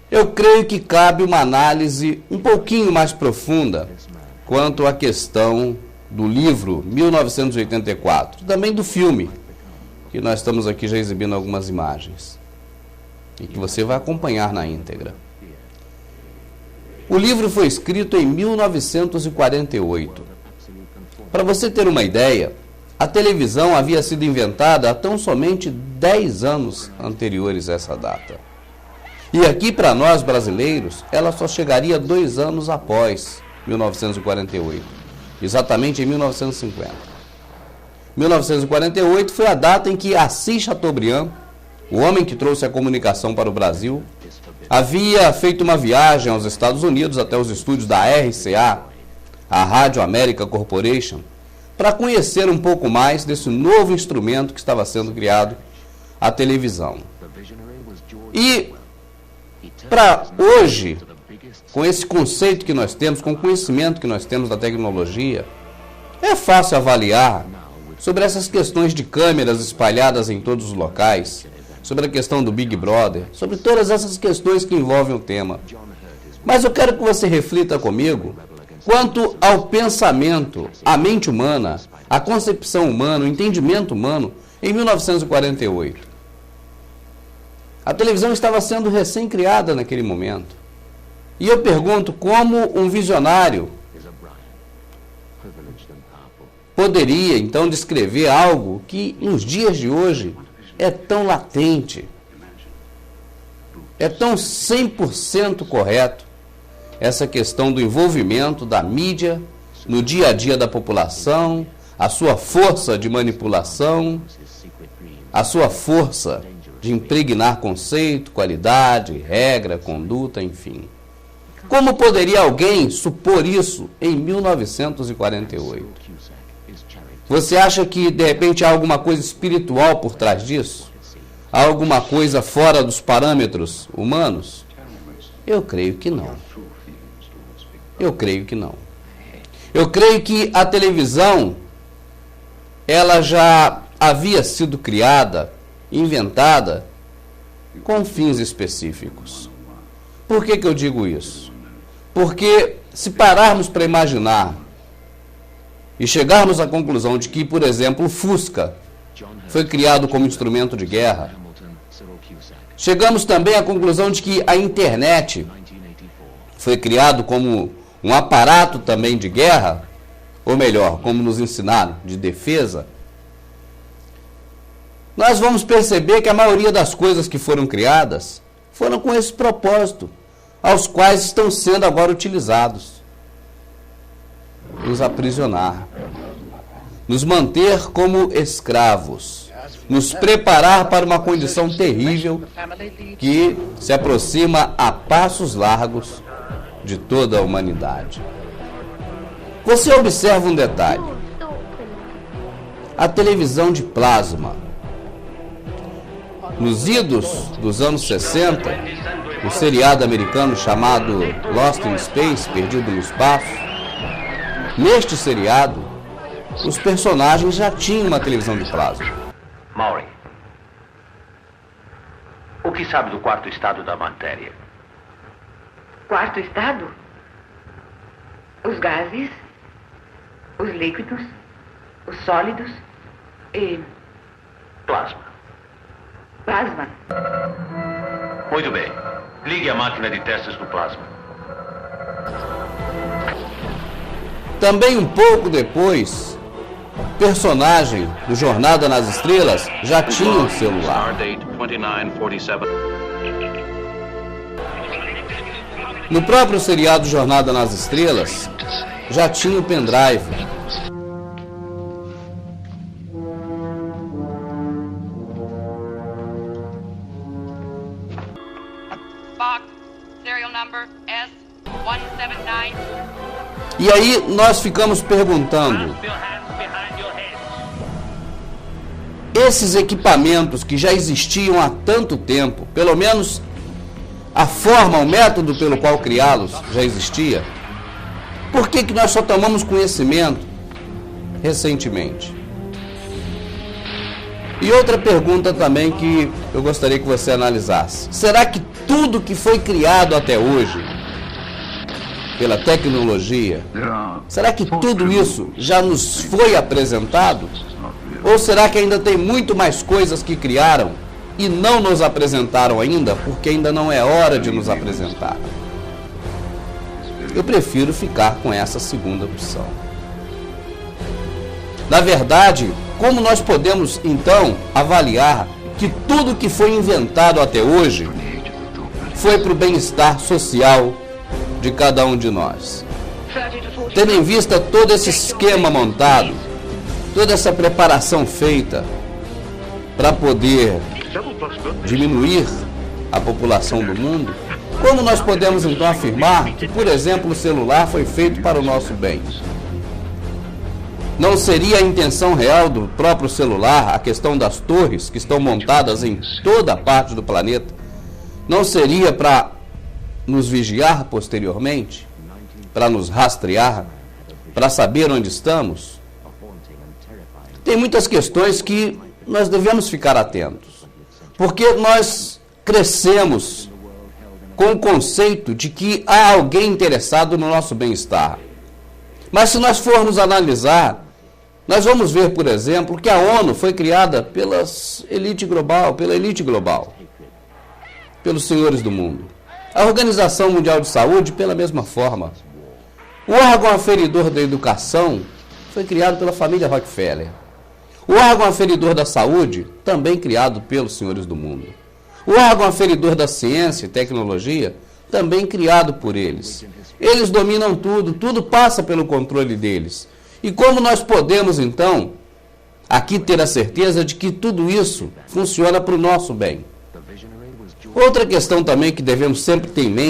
Eu creio que cabe uma análise um pouquinho mais profunda quanto à questão do livro 1984, também do filme, que nós estamos aqui já exibindo algumas imagens, e que você vai acompanhar na íntegra. O livro foi escrito em 1948. Para você ter uma ideia, a televisão havia sido inventada há tão somente 10 anos anteriores a essa data. E aqui, para nós brasileiros, ela só chegaria 2 anos após 1948, exatamente em 1950. 1948 foi a data em que Assis Chateaubriand, o homem que trouxe a comunicação para o Brasil, havia feito uma viagem aos Estados Unidos até os estúdios da RCA, a Radio America Corporation, para conhecer um pouco mais desse novo instrumento que estava sendo criado, a televisão. E para hoje, com esse conceito que nós temos, com o conhecimento que nós temos da tecnologia, é fácil avaliar sobre essas questões de câmeras espalhadas em todos os locais, sobre a questão do Big Brother, sobre todas essas questões que envolvem o tema. Mas eu quero que você reflita comigo quanto ao pensamento, à mente humana, à concepção humana, o entendimento humano em 1948. A televisão estava sendo recém-criada naquele momento. E eu pergunto como um visionário poderia, então, descrever algo que, nos dias de hoje, é tão latente, é tão 100% correto, essa questão do envolvimento da mídia no dia a dia da população, a sua força de manipulação, a sua força de impregnar conceito, qualidade, regra, conduta, enfim. Como poderia alguém supor isso em 1948? Você acha que, de repente, há alguma coisa espiritual por trás disso? Há alguma coisa fora dos parâmetros humanos? Eu creio que não. Eu creio que não. Eu creio que a televisão, ela já havia sido criada, inventada, com fins específicos. Por que eu digo isso? Porque se pararmos para imaginar e chegarmos à conclusão de que, por exemplo, o Fusca foi criado como instrumento de guerra, chegamos também à conclusão de que a internet foi criado como um aparato também de guerra, ou melhor, como nos ensinaram, de defesa, nós vamos perceber que a maioria das coisas que foram criadas foram com esse propósito, aos quais estão sendo agora utilizados. Nos aprisionar, nos manter como escravos, nos preparar para uma condição terrível que se aproxima a passos largos de toda a humanidade. Você observa um detalhe. A televisão de plasma, nos idos dos anos 60, o seriado americano chamado Lost in Space, Perdido no Espaço, neste seriado, os personagens já tinham uma televisão de plasma. Maury, o que sabe do quarto estado da matéria? Quarto estado? Os gases, os líquidos, os sólidos e... Plasma. Plasma? Muito bem. Ligue a máquina de testes do plasma. Também um pouco depois, o personagem do Jornada nas Estrelas já tinha um celular. No próprio seriado Jornada nas Estrelas, já tinha o pendrive. Box, serial number S179. E aí nós ficamos perguntando, esses equipamentos que já existiam há tanto tempo, pelo menos a forma, o método pelo qual criá-los já existia, por que nós só tomamos conhecimento recentemente? E outra pergunta também que eu gostaria que você analisasse. Será que tudo que foi criado até hoje pela tecnologia, será que tudo isso já nos foi apresentado? Ou será que ainda tem muito mais coisas que criaram e não nos apresentaram ainda, porque ainda não é hora de nos apresentar? Eu prefiro ficar com essa segunda opção. Na verdade, como nós podemos então avaliar que tudo que foi inventado até hoje foi para o bem-estar social de cada um de nós? Tendo em vista todo esse esquema montado, toda essa preparação feita para poder diminuir a população do mundo, como nós podemos então afirmar que, por exemplo, o celular foi feito para o nosso bem? Não seria a intenção real do próprio celular, a questão das torres que estão montadas em toda a parte do planeta, não seria para nos vigiar posteriormente, para nos rastrear, para saber onde estamos? Tem muitas questões que nós devemos ficar atentos, porque nós crescemos com o conceito de que há alguém interessado no nosso bem-estar. Mas se nós formos analisar, nós vamos ver, por exemplo, que a ONU foi criada pela elite global, pelos senhores do mundo. A Organização Mundial de Saúde, pela mesma forma. O órgão aferidor da educação foi criado pela família Rockefeller. O órgão aferidor da saúde, também criado pelos senhores do mundo. O órgão aferidor da ciência e tecnologia, também criado por eles. Eles dominam tudo, tudo passa pelo controle deles. E como nós podemos, então, aqui ter a certeza de que tudo isso funciona para o nosso bem? Outra questão também que devemos sempre ter em mente